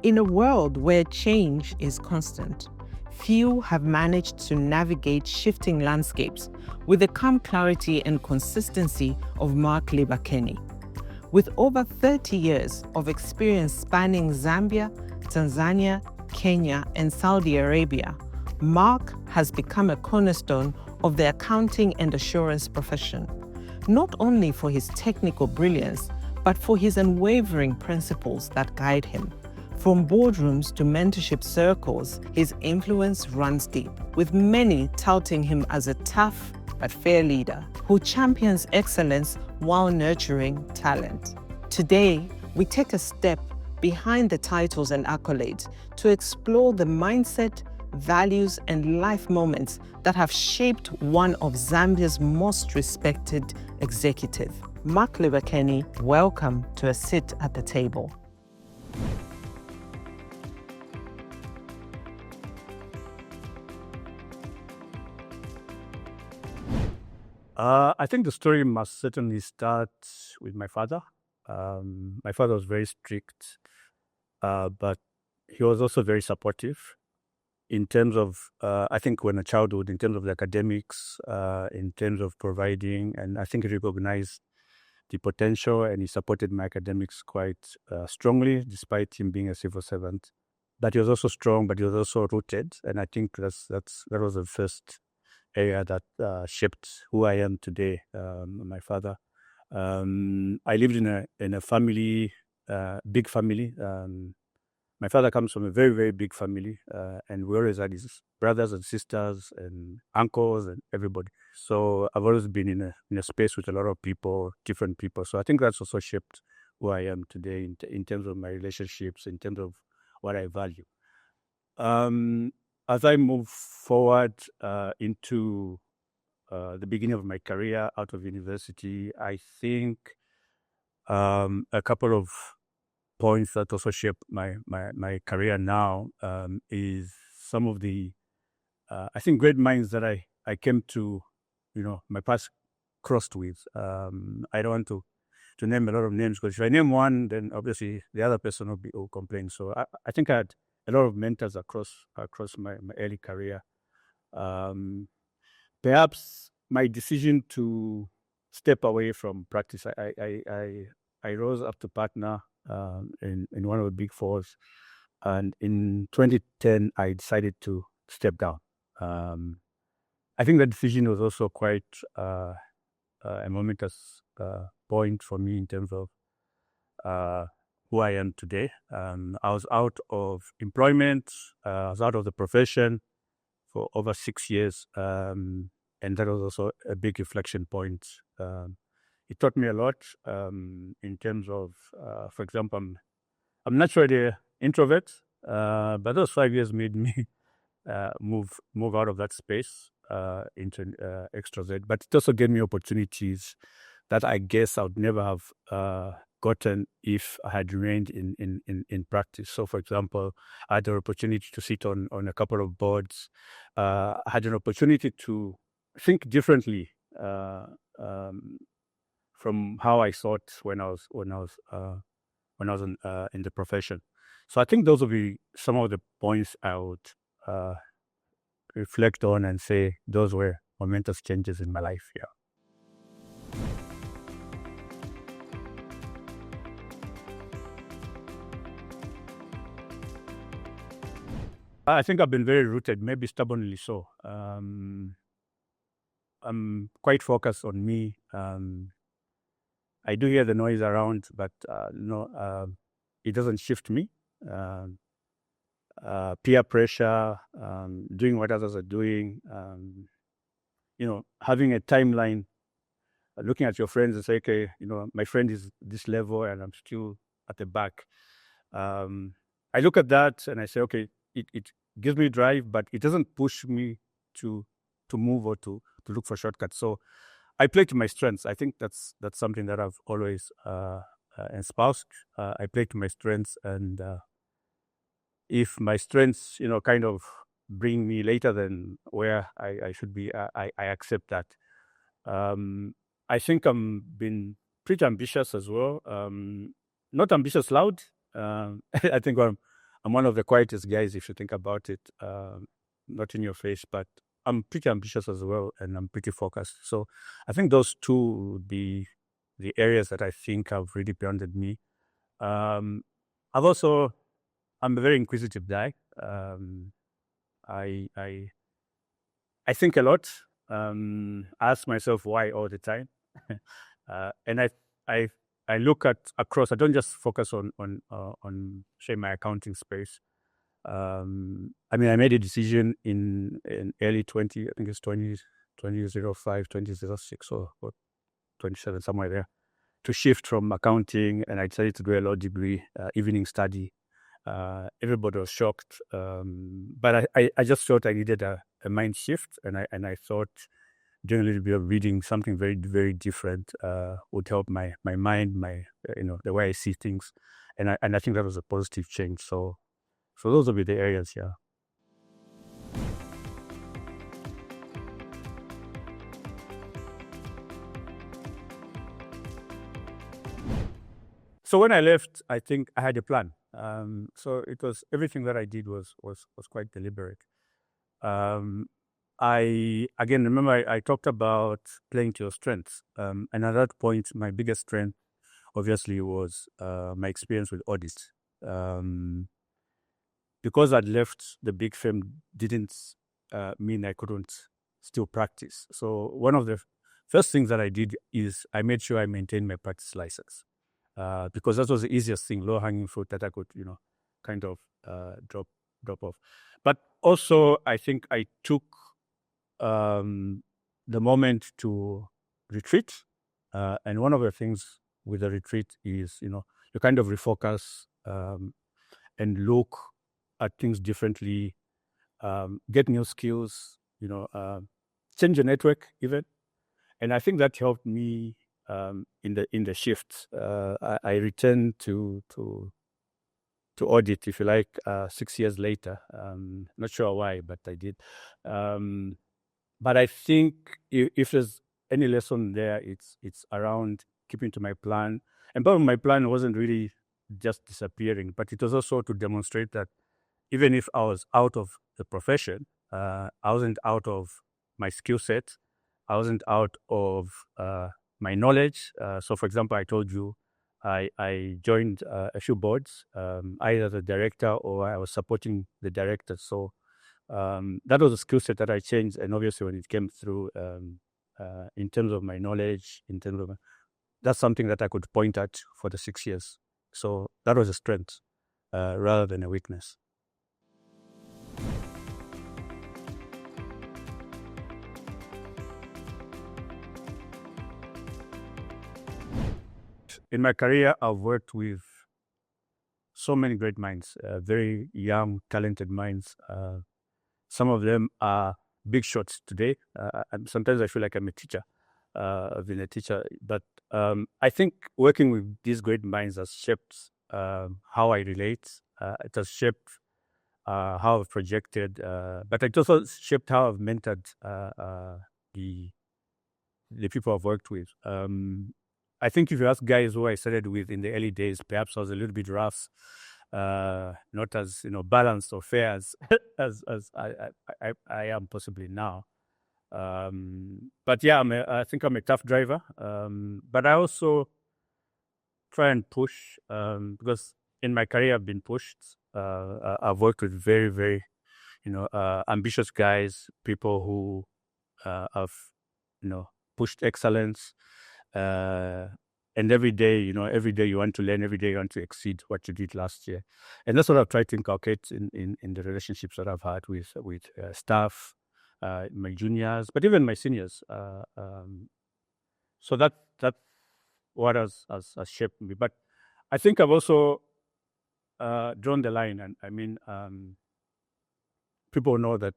In a world where change is constant, few have managed to navigate shifting landscapes with the calm clarity and consistency of Mark Libakeni. With over 30 years of experience spanning Zambia, Tanzania, Kenya, and Saudi Arabia, Mark has become a cornerstone of the accounting and assurance profession, not only for his technical brilliance, but for his unwavering principles that guide him. From boardrooms to mentorship circles, his influence runs deep, with many touting him as a tough but fair leader who champions excellence while nurturing talent. Today, we take a step behind the titles and accolades to explore the mindset, values, and life moments that have shaped one of Zambia's most respected executives. Mark Libakeni, welcome to a seat at the table. I think the story must certainly start with my father. My father was very strict, but he was also very supportive in terms of, I think when a childhood, in terms of the academics, in terms of providing, and I think he recognized the potential and he supported my academics quite strongly, despite him being a civil servant. But he was also strong, but he was also rooted. And I think that was the first area that shaped who I am today, my father. I lived in a family, big family. My father comes from a very, very big family, and we always had his brothers and sisters and uncles and everybody. So I've always been in a space with a lot of people, different people. So I think that's also shaped who I am today in terms of my relationships, in terms of what I value. As I move forward into the beginning of my career out of university, I think a couple of points that also shape my career now is some of the I think great minds that I came to, my path crossed with. I don't want to name a lot of names, because if I name one, then obviously the other person will complain. So I think I had a lot of mentors across my early career. Perhaps my decision to step away from practice, I rose up to partner in one of the big fours, and in 2010 I decided to step down. I think that decision was also quite a momentous point for me in terms of who I am today. I was out of employment, I was out of the profession for over 6 years, and that was also a big reflection point. It taught me a lot in terms of, for example, I'm naturally an introvert, but those 5 years made me move out of that space into extrovert. But it also gave me opportunities that I guess I would never have gotten if I had remained in practice. So, for example, I had the opportunity to sit on a couple of boards. I had an opportunity to think differently from how I thought when I was in the profession. So I think those would be some of the points I would reflect on and say those were momentous changes in my life. Yeah. I think I've been very rooted, maybe stubbornly so. I'm quite focused on me. I do hear the noise around, but it doesn't shift me. Peer pressure, doing what others are doing, having a timeline, looking at your friends and say, okay, my friend is this level and I'm still at the back. I look at that and I say, okay, it gives me drive, but it doesn't push me to move or to look for shortcuts. So I play to my strengths. I think that's something that I've always espoused. I play to my strengths, and if my strengths, kind of bring me later than where I should be, I accept that. I think I'm been pretty ambitious as well. Not ambitious loud. I think I'm one of the quietest guys, if you think about it, not in your face, but I'm pretty ambitious as well, and I'm pretty focused. So I think those two would be the areas that I think have really grounded me. I'm a very inquisitive guy. I think a lot. Ask myself why all the time, and I look at across. I don't just focus on say my accounting space. I made a decision in early 20, I think it's 2005, 2006 or 27, somewhere there, to shift from accounting, and I decided to do a law degree, evening study. Everybody was shocked, but I just felt I needed a mind shift, and I thought doing a little bit of reading, something very, very different, would help my mind, the way I see things, and I think that was a positive change. So those will be the areas, yeah. So when I left, I think I had a plan. So it was, everything that I did was quite deliberate. I talked about playing to your strengths. And at that point, my biggest strength obviously was my experience with audit. Because I'd left the big firm didn't mean I couldn't still practice. So one of the first things that I did is I made sure I maintained my practice license, because that was the easiest thing, low-hanging fruit that I could, kind of drop off. But also, I think I took the moment to retreat. And one of the things with the retreat is, you kind of refocus and look at things differently, get new skills, change your network even. And I think that helped me in the shift. I returned to audit, if you like, 6 years later. Not sure why, but I did. But I think if there's any lesson there, it's around keeping to my plan. And part of my plan wasn't really just disappearing, but it was also to demonstrate that even if I was out of the profession, I wasn't out of my skill set. I wasn't out of my knowledge. So, for example, I told you I joined a few boards, either as a director or I was supporting the director. So that was a skill set that I changed. And obviously, when it came through in terms of my knowledge, that's something that I could point at for the 6 years. So that was a strength rather than a weakness. In my career, I've worked with so many great minds, very young, talented minds. Some of them are big shots today. Sometimes I feel like I'm a teacher. I've been a teacher, but I think working with these great minds has shaped how I relate. It has shaped how I've projected, but it also shaped how I've mentored the people I've worked with. I think if you ask guys who I started with in the early days, perhaps I was a little bit rough, not as balanced or fair as I am possibly now. But yeah, I think I'm a tough driver. But I also try and push because in my career I've been pushed. I've worked with very, very ambitious guys, people who have pushed excellence. And every day you want to learn, every day you want to exceed what you did last year. And that's what I've tried to inculcate in the relationships that I've had with staff, my juniors, but even my seniors. So that's what has shaped me. But I think I've also drawn the line. And I mean, people know that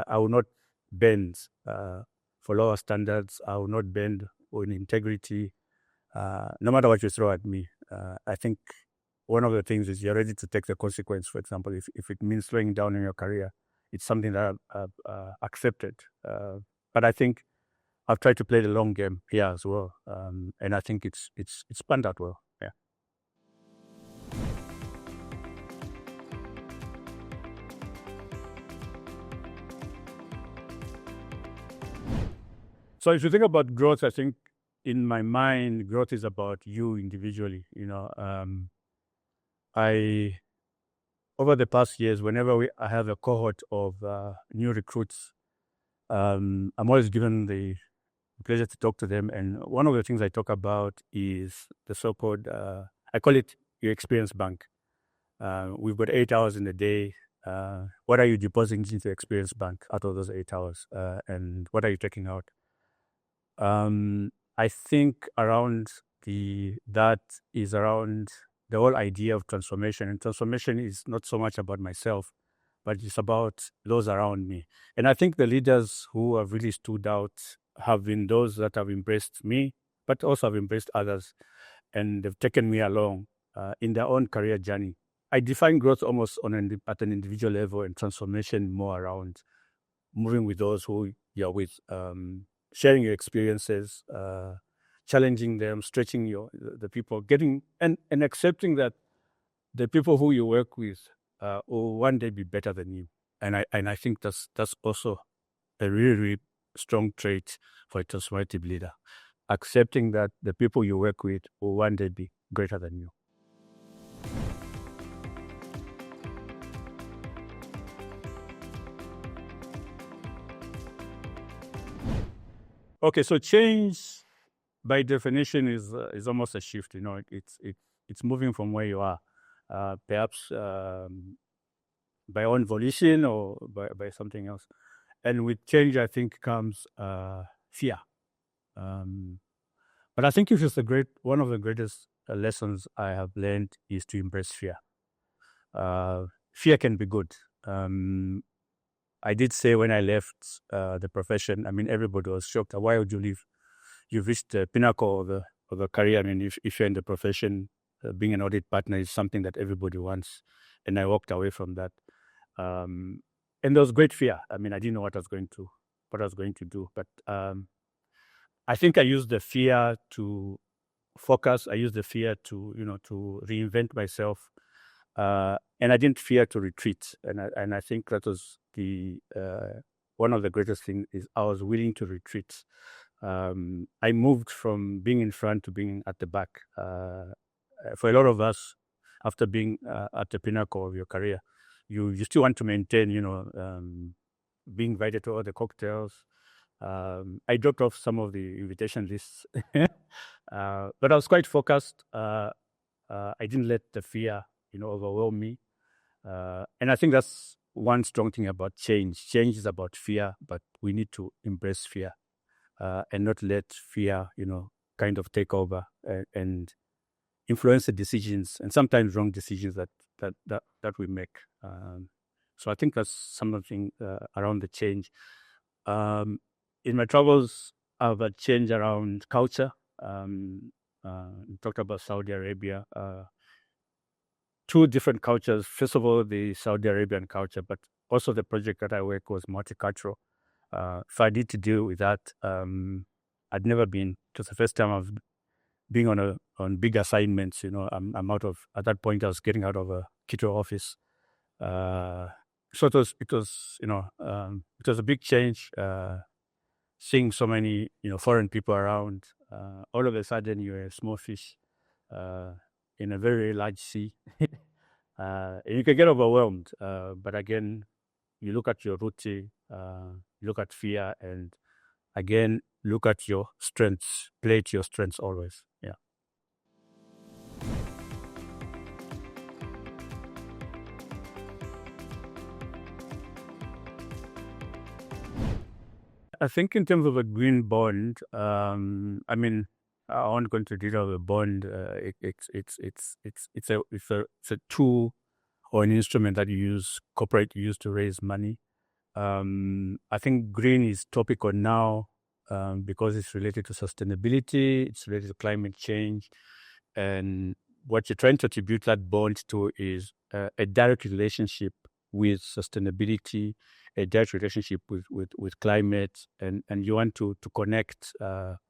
I will not bend for lower standards. I will not bend in integrity, no matter what you throw at me. I think one of the things is you're ready to take the consequence. For example, if it means slowing down in your career, it's something that I've accepted. But I think I've tried to play the long game here as well, and I think it's panned out well. Yeah. So if you think about growth, I think in my mind, growth is about you individually. Over the past years, whenever I have a cohort of new recruits, I'm always given the pleasure to talk to them. And one of the things I talk about is the so-called, I call it your experience bank. We've got 8 hours in the day. What are you depositing into experience bank out of those 8 hours? And what are you taking out? I think that is around the whole idea of transformation. And transformation is not so much about myself, but it's about those around me. And I think the leaders who have really stood out have been those that have embraced me, but also have embraced others. And they've taken me along in their own career journey. I define growth almost at an individual level, and transformation more around moving with those who you're with, sharing your experiences, challenging them, stretching the people, getting and accepting that the people who you work with will one day be better than you. And I think that's also a really, really strong trait for a transformative leader. Accepting that the people you work with will one day be greater than you. Okay, so change by definition is almost a shift. It's moving from where you are, perhaps by own volition or by something else. And with change, I think comes fear. But I think one of the greatest lessons I have learned is to embrace fear. Fear can be good. I did say when I left the profession, I mean, everybody was shocked. Why would you leave? You've reached the pinnacle of the career. I mean, if you're in the profession, being an audit partner is something that everybody wants. And I walked away from that. And there was great fear. I mean, I didn't know what I was going to do. But I think I used the fear to focus. I used the fear to reinvent myself. And I didn't fear to retreat. And I think that was one of the greatest things is I was willing to retreat. I moved from being in front to being at the back. For a lot of us, after being at the pinnacle of your career, you still want to maintain, being invited to all the cocktails. I dropped off some of the invitation lists, but I was quite focused. I didn't let the fear, overwhelm me. And I think that's one strong thing about change. Change is about fear, but we need to embrace fear and not let fear, kind of take over and influence the decisions, and sometimes wrong decisions that we make. So I think that's something around the change. In my travels, I've had change around culture. Talked about Saudi Arabia. Two different cultures. First of all, the Saudi Arabian culture, but also the project that I work was multicultural. So I need to deal with that. I'd never been. It was the first time I've been on big assignments. I'm out of. At that point, I was getting out of a Quito office. So it was a big change. Seeing so many foreign people around. All of a sudden, you're a small fish in a very large sea. You can get overwhelmed. But again, you look at your routine, look at fear, and again, look at your strengths. Play to your strengths always. Yeah. I think in terms of a green bond, I mean, I won't go into detail of the bond. It's a tool or an instrument that corporate use to raise money. I think green is topical now because it's related to sustainability, it's related to climate change, and what you're trying to attribute that bond to is a direct relationship with sustainability, a direct relationship with climate, and you want to connect that.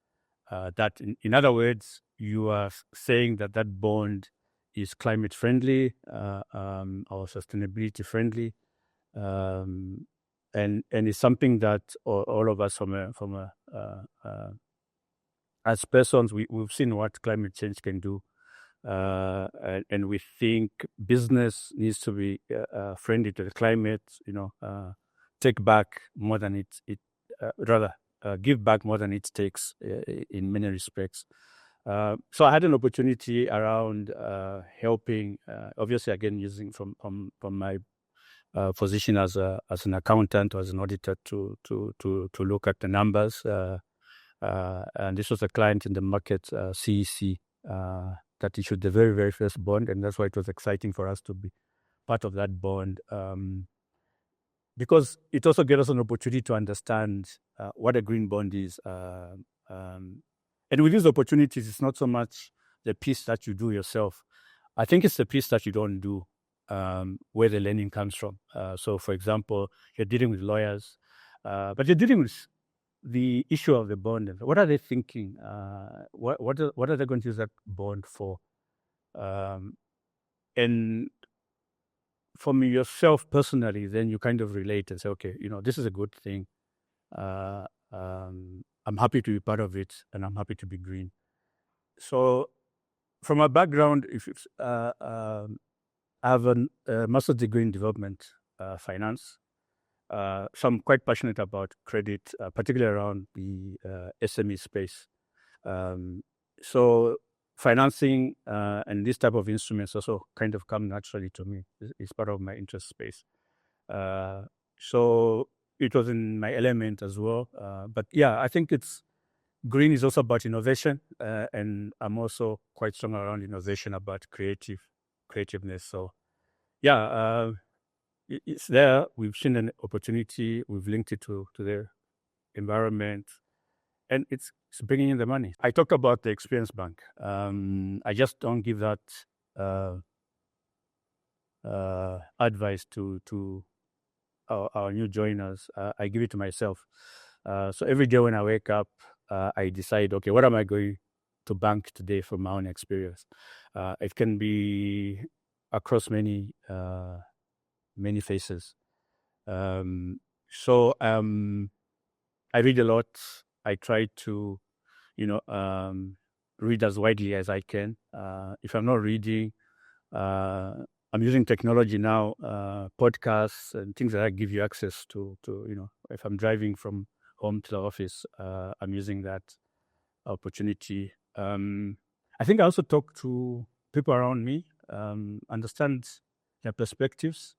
In other words, you are saying that bond is climate friendly or sustainability friendly. and it's something that all of us as persons, we've seen what climate change can do, and we think business needs to be friendly to the climate. Take back more than give back more than it takes in many respects. So I had an opportunity around helping, obviously again using from my position as an accountant or as an auditor to look at the numbers. And this was a client in the market, CEEC, that issued the very, very first bond, and that's why it was exciting for us to be part of that bond, because it also gave us an opportunity to understand what a green bond is. And with these opportunities, it's not so much the piece that you do yourself. I think it's the piece that you don't do, where the learning comes from. So, for example, you're dealing with lawyers, but you're dealing with the issue of the bond. What are they thinking? What are they going to use that bond for? And from yourself personally, then you kind of relate and say, okay, this is a good thing. I'm happy to be part of it, and I'm happy to be green. So, from my background, I have a master's degree in development finance. So I'm quite passionate about credit, particularly around the SME space. So financing and this type of instruments also kind of come naturally to me. It's part of my interest space. So it was in my element as well. But yeah, I think green is also about innovation, and I'm also quite strong around innovation, about creativeness. So yeah, it's there. We've seen an opportunity. We've linked it to the environment, and it's bringing in the money. I talked about the experience bank. I just don't give that advice to our new joiners. I give it to myself. So every day when I wake up, I decide, okay, what am I going to bank today from my own experience? It can be across many faces. So I read a lot. I try to, read as widely as I can. If I'm not reading, I'm using technology now, podcasts and things that give you access to, if I'm driving from home to the office, I'm using that opportunity. I think I also talk to people around me, understand their perspectives.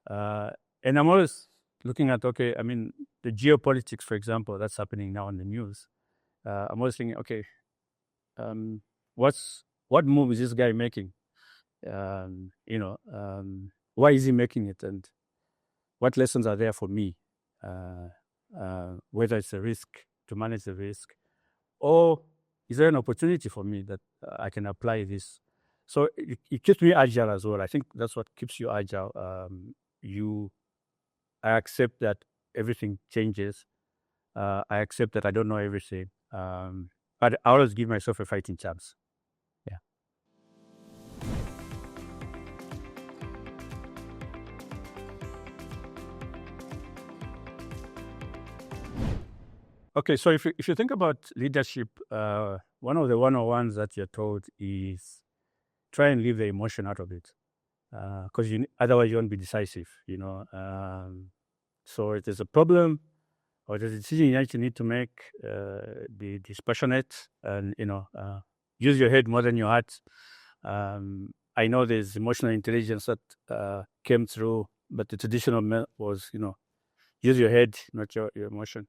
And I'm always looking at, okay, I mean, the geopolitics, for example, that's happening now on the news. I'm always thinking, okay, what move is this guy making? Why is he making it? And what lessons are there for me? Whether it's a risk, to manage the risk, or is there an opportunity for me that I can apply this? So it keeps me agile as well. I think that's what keeps you agile. I accept that everything changes. I accept that I don't know everything. But I always give myself a fighting chance. Yeah. Okay, so if you think about leadership, one of the 101s that you're told is try and leave the emotion out of it, because otherwise you won't be decisive. So if there's a problem or there's a decision that you need to make, be dispassionate and use your head more than your heart. I know there's emotional intelligence that came through, but the traditional was use your head, not your emotion.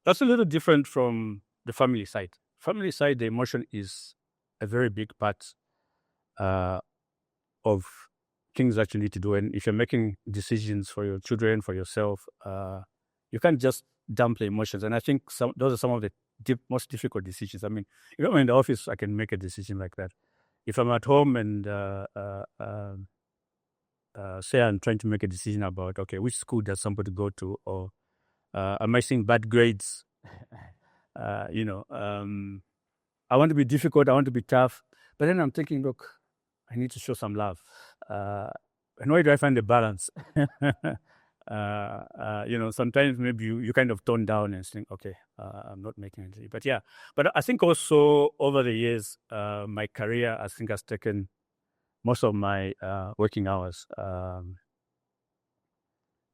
That's a little different from the family side. Family side, the emotion is a very big part of things that you need to do. And if you're making decisions for your children, for yourself, you can't just dump the emotions. And I think those are some of the most difficult decisions. I mean, in the office, I can make a decision like that. If I'm at home and say I'm trying to make a decision about, okay, which school does somebody go to, or am I seeing bad grades? I want to be difficult. I want to be tough. But then I'm thinking, look, I need to show some love. And where do I find the balance? sometimes maybe you kind of tone down and think, okay, I'm not making it. But yeah, but I think also over the years, my career, I think, has taken most of my working hours.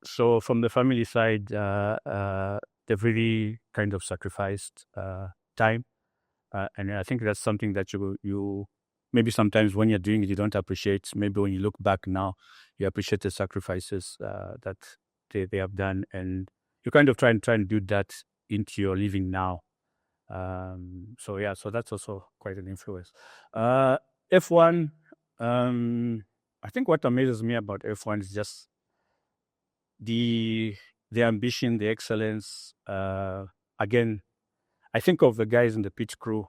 So from the family side, they've really kind of sacrificed time. And I think that's something that you maybe sometimes when you're doing it, you don't appreciate. Maybe when you look back now, you appreciate the sacrifices that they have done, and you kind of try and do that into your living now. So yeah, so that's also quite an influence. F1, I think what amazes me about F1 is just the ambition, the excellence. Again, I think of the guys in the pit crew.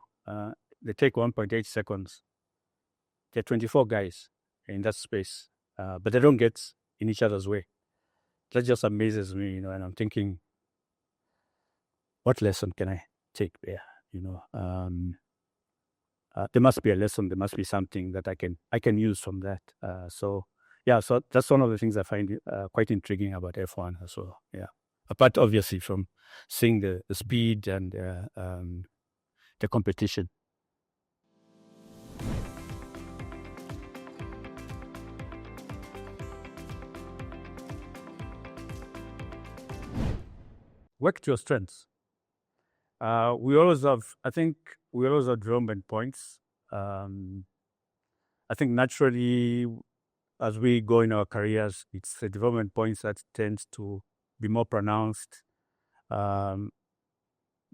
They take 1.8 seconds. There are 24 guys in that space, but they don't get in each other's way. That just amazes me, and I'm thinking, what lesson can I take there? There must be a lesson. There must be something that I can use from that. So that's one of the things I find quite intriguing about F1 as well. Yeah, apart obviously from seeing the speed and the competition. Work to your strengths. We always have development points. I think naturally, as we go in our careers, it's the development points that tends to be more pronounced than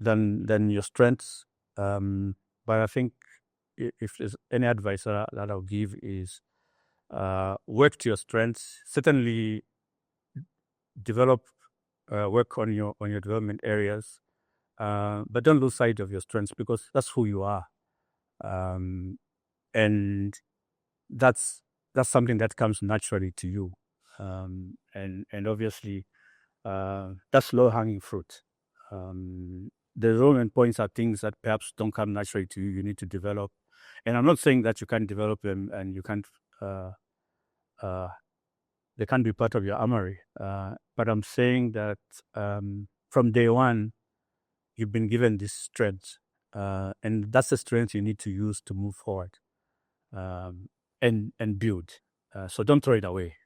your strengths. But I think if there's any advice that I'll give is work to your strengths. Certainly, develop work on your development areas, but don't lose sight of your strengths, because that's who you are, and that's something that comes naturally to you, and obviously that's low hanging fruit. The development points are things that perhaps don't come naturally to you. You need to develop, and I'm not saying that you can't develop them and you can't. They can't be part of your armory, but I'm saying that from day one, you've been given this strength, and that's the strength you need to use to move forward and build. So don't throw it away.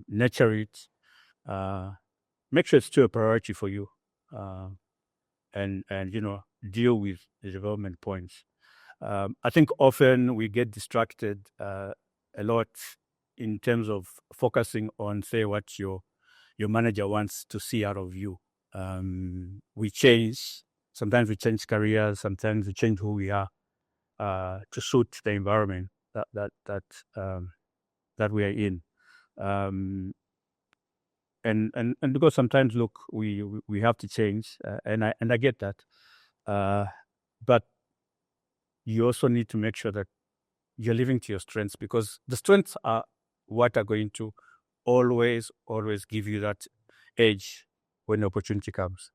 Nurture it. Make sure it's still a priority for you, and deal with the development points. I think often we get distracted a lot in terms of focusing on, say, what your manager wants to see out of you. We change. Sometimes we change careers. Sometimes we change who we are to suit the environment that we are in. And because sometimes, look, we have to change, and I get that, but you also need to make sure that you're living to your strengths, because the strengths are what are going to always give you that edge when the opportunity comes.